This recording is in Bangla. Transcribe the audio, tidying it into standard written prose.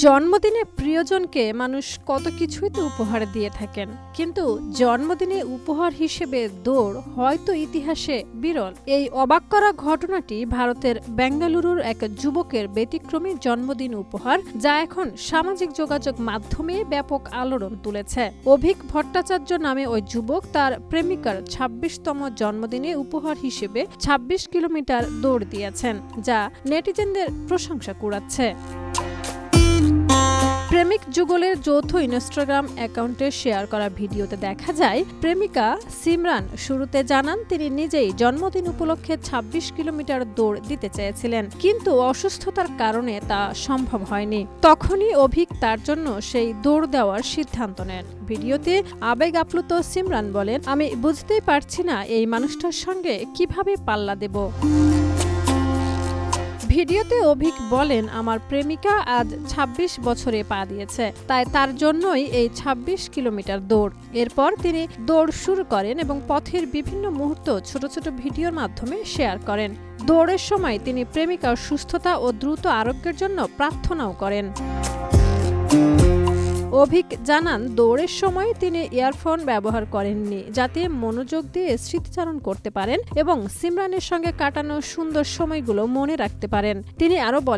জন্মদিনে প্রিয়জনকে মানুষ কত কিছুই তো উপহার দিয়ে থাকেন, কিন্তু জন্মদিনে উপহার হিসেবে দৌড় হয়তো ইতিহাসে বিরল। এই অবাক করা ঘটনাটি ভারতের বেঙ্গালুরুর এক যুবকের ব্যতিক্রমী জন্মদিন উপহার, যা এখন সামাজিক যোগাযোগ মাধ্যমে ব্যাপক আলোড়ন তুলেছে। অভিক ভট্টাচার্য নামে ওই যুবক তার প্রেমিকার ২৬তম জন্মদিনে উপহার হিসেবে ২৬ কিলোমিটার দৌড় দিয়েছেন, যা নেটিজেনদের প্রশংসা কুড়াচ্ছে। প্রেমিক যুগলের যৌথ ইনস্টাগ্রাম অ্যাকাউন্টে শেয়ার করা ভিডিওতে দেখা যায়, প্রেমিকা সিমরান শুরুতে জানান তিনি নিজেই জন্মদিন উপলক্ষে ২৬ কিলোমিটার দৌড় দিতে চেয়েছিলেন, কিন্তু অসুস্থতার কারণে তা সম্ভব হয়নি। তখনই অভিক তার জন্য সেই দৌড় দেওয়ার সিদ্ধান্ত নেন। ভিডিওতে আবেগ আপ্লুত সিমরান বলেন, আমি বুঝতেই পারছি না এই মানুষটার সঙ্গে কিভাবে পাল্লা দেব। ভিডিওতে অভিক বলেন, আমার প্রেমিকা আজ ২৬ বছরে পা দিয়েছে, তাই তার জন্যই এই ২৬ কিলোমিটার দৌড়। এরপর তিনি দৌড় শুরু করেন এবং পথের বিভিন্ন মুহূর্ত ছোট ছোট ভিডিওর মাধ্যমে শেয়ার করেন। দৌড়ের সময় তিনি প্রেমিকার সুস্থতা ও দ্রুত আরোগ্যের জন্য প্রার্থনাও করেন। অভিক জানান, দৌড়ের সময় তিনি ইয়ারফোন ব্যবহার করেননি, যাতে মনোযোগ দিয়ে স্মৃতিচারণ করতে পারেন এবং সিমরানের সঙ্গে কাটানো সুন্দর সময়গুলো মনে রাখতে পারেন। তিনি আরও বলেন,